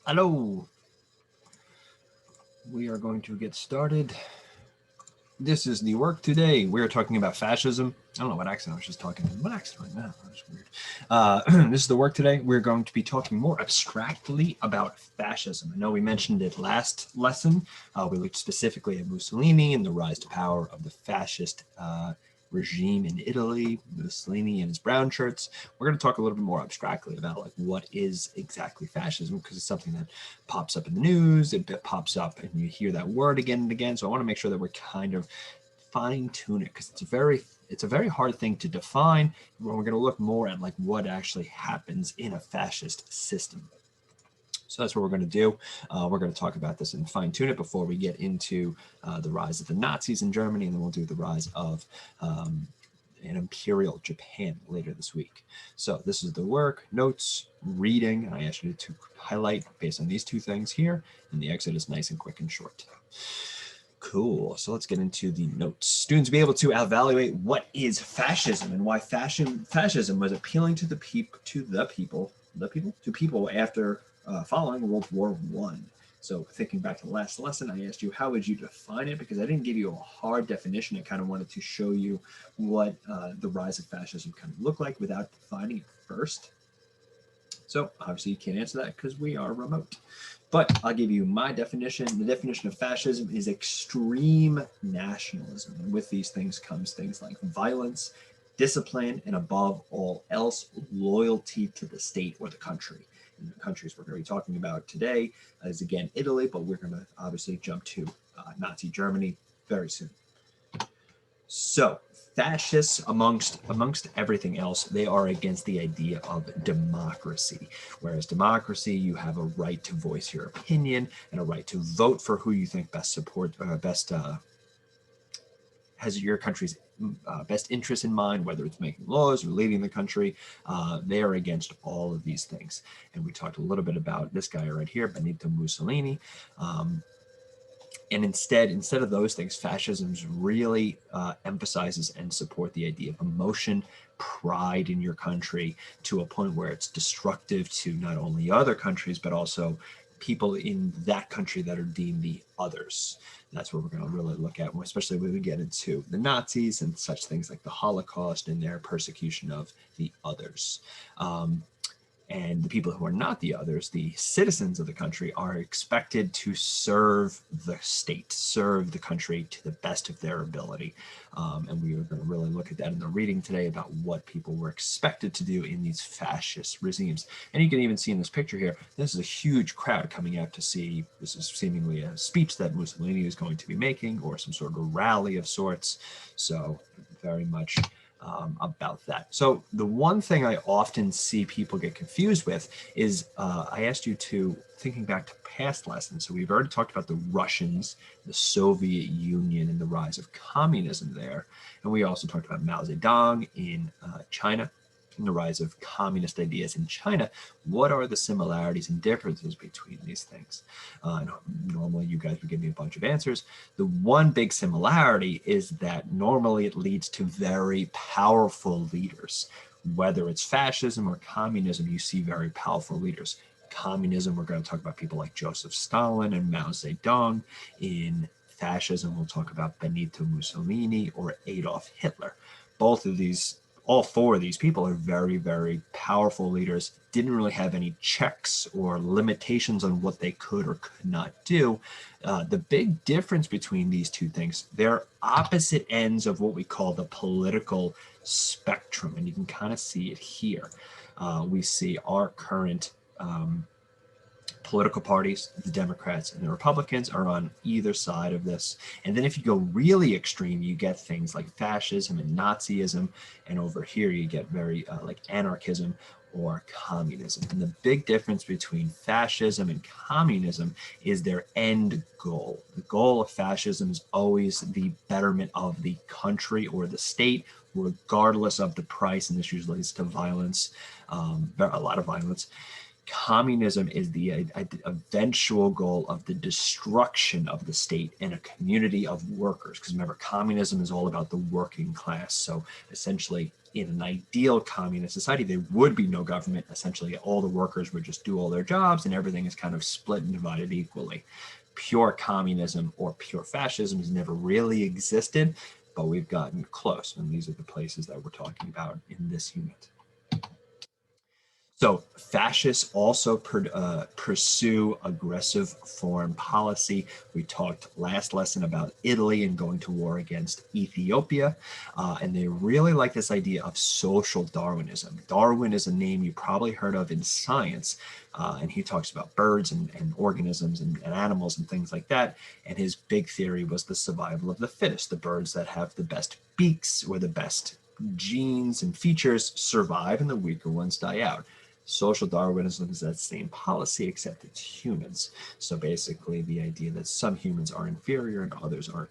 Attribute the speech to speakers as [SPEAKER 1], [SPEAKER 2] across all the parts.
[SPEAKER 1] Hello. We are going to get started. This is the work today. We're talking about fascism. I don't know what accent I was just talking in. What accent right now? That's weird. This is the work today. We're going to be talking more abstractly about fascism. I know we mentioned it last lesson. We looked specifically at Mussolini and the rise to power of the fascist regime in Italy, Mussolini and his brown shirts. We're going to talk a little bit more abstractly about like what is exactly fascism, because it's something that pops up in the news, it pops up and you hear that word again and again. So I want to make sure that we're kind of fine tune it, because it's a very hard thing to define. When we're going to look more at like what actually happens in a fascist system. So that's what we're going to do. We're going to talk about this and fine tune it before we get into the rise of the Nazis in Germany, and then we'll do the rise of an imperial Japan later this week. So this is the work, notes, reading, and I asked you to highlight based on these two things here, and the exit is nice and quick and short. Cool. So let's get into the notes. Students be able to evaluate what is fascism and why fascism was appealing to people after following World War One. So thinking back to the last lesson, I asked you how would you define it, because I didn't give you a hard definition. I kind of wanted to show you what the rise of fascism kind of looked like without defining it first. So obviously you can't answer that because we are remote. But I'll give you my definition. The definition of fascism is extreme nationalism. And with these things comes things like violence, discipline, and above all else, loyalty to the state or the country. And the countries we're going to be talking about today is again Italy, but we're going to obviously jump to Nazi Germany very soon. So fascists, amongst everything else, they are against the idea of democracy. Whereas democracy, you have a right to voice your opinion and a right to vote for who you think best has your country's best interest in mind, whether it's making laws or leading the country. They are against all of these things. And we talked a little bit about this guy right here, Benito Mussolini. And instead of those things, fascism really emphasizes and support the idea of emotion, pride in your country, to a point where it's destructive to not only other countries, but also people in that country that are deemed the others. And that's what we're going to really look at, especially when we get into the Nazis and such things like the Holocaust and their persecution of the others. And the people who are not the others, the citizens of the country, are expected to serve the state, serve the country to the best of their ability. And we are going to really look at that in the reading today about what people were expected to do in these fascist regimes. And you can even see in this picture here, this is a huge crowd coming out to see, this is seemingly a speech that Mussolini is going to be making, or some sort of rally of sorts. So very much about that. So the one thing I often see people get confused with is I asked you to, thinking back to past lessons. So we've already talked about the Russians, the Soviet Union, and the rise of communism there. And we also talked about Mao Zedong in China, and the rise of communist ideas in China. What are the similarities and differences between these things? Normally you guys would give me a bunch of answers. The one big similarity is that normally it leads to very powerful leaders. Whether it's fascism or communism, you see very powerful leaders. Communism, we're going to talk about people like Joseph Stalin and Mao Zedong. In fascism, we'll talk about Benito Mussolini or Adolf Hitler. Both of these, all four of these people are very, very powerful leaders, didn't really have any checks or limitations on what they could or could not do. The big difference between these two things, they're opposite ends of what we call the political spectrum, and you can kind of see it here. We see our current political parties, the Democrats and the Republicans, are on either side of this. And then if you go really extreme, you get things like fascism and Nazism. And over here, you get very like anarchism or communism. And the big difference between fascism and communism is their end goal. The goal of fascism is always the betterment of the country or the state, regardless of the price. And this usually leads to violence, a lot of violence. Communism is the eventual goal of the destruction of the state and a community of workers. Because remember, communism is all about the working class. So essentially, in an ideal communist society, there would be no government. Essentially, all the workers would just do all their jobs and everything is kind of split and divided equally. Pure communism or pure fascism has never really existed, but we've gotten close. And these are the places that we're talking about in this unit. So fascists also pursue aggressive foreign policy. We talked last lesson about Italy and going to war against Ethiopia. And they really like this idea of social Darwinism. Darwin is a name you probably heard of in science. And he talks about birds and organisms and animals and things like that. And his big theory was the survival of the fittest. The birds that have the best beaks or the best genes and features survive and the weaker ones die out. Social Darwinism is that same policy, except it's humans. So basically the idea that some humans are inferior and others are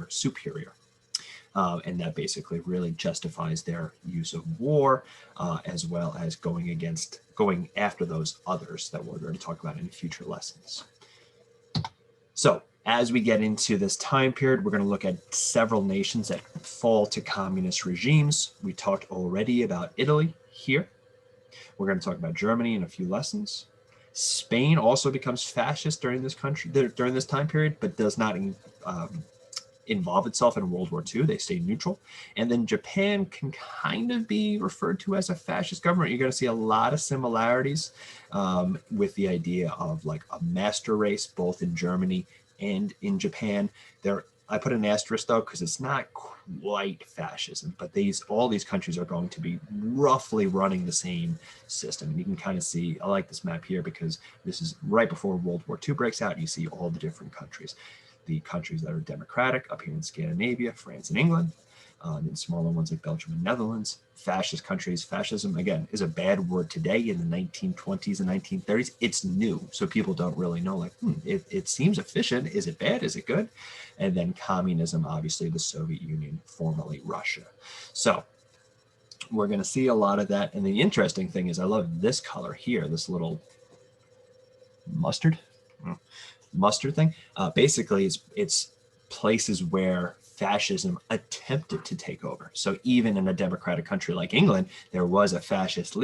[SPEAKER 1] superior. And that basically really justifies their use of war, as well as going after those others that we're going to talk about in future lessons. So as we get into this time period, we're going to look at several nations that fall to communist regimes. We talked already about Italy here. We're going to talk about Germany in a few lessons. Spain also becomes fascist during this time period, but does not involve itself in World War II. They stay neutral. And then Japan can kind of be referred to as a fascist government. You're going to see a lot of similarities with the idea of like a master race, both in Germany and in Japan. I put an asterisk though, because it's not quite fascism, but all these countries are going to be roughly running the same system. And you can kind of see, I like this map here because this is right before World War II breaks out. You see all the different countries. The countries that are democratic up here in Scandinavia, France and England, and smaller ones like Belgium and Netherlands. Fascist countries, fascism, again, is a bad word today in the 1920s and 1930s. It's new, so people don't really know, like, it seems efficient. Is it bad? Is it good? And then communism, obviously the Soviet Union, formerly Russia. So we're going to see a lot of that. And the interesting thing is I love this color here, this little mustard thing. Basically, it's places where fascism attempted to take over. So even in a democratic country like England, there was a fascist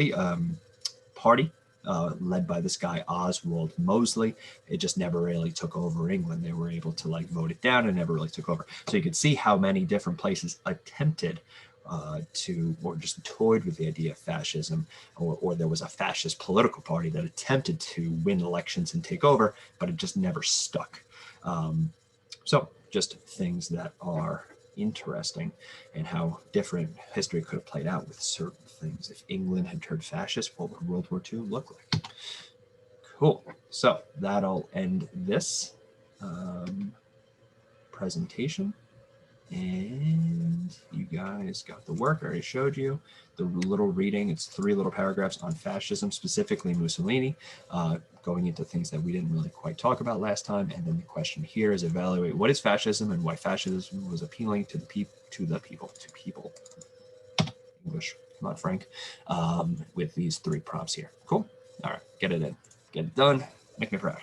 [SPEAKER 1] party led by this guy Oswald Mosley. It just never really took over England. They were able to like vote it down and never really took over. So you could see how many different places attempted or just toyed with the idea of fascism, or there was a fascist political party that attempted to win elections and take over, but it just never stuck. So just things that are interesting and how different history could have played out with certain things. If England had turned fascist, what would World War II look like? Cool. So that'll end this presentation. And you guys got the work. I already showed you the little reading. It's 3 little paragraphs on fascism, specifically Mussolini, going into things that we didn't really quite talk about last time. And then the question here is evaluate what is fascism and why fascism was appealing to the people. English, come on, Frank, with these 3 prompts here. Cool. All right, get it in, get it done, make me proud.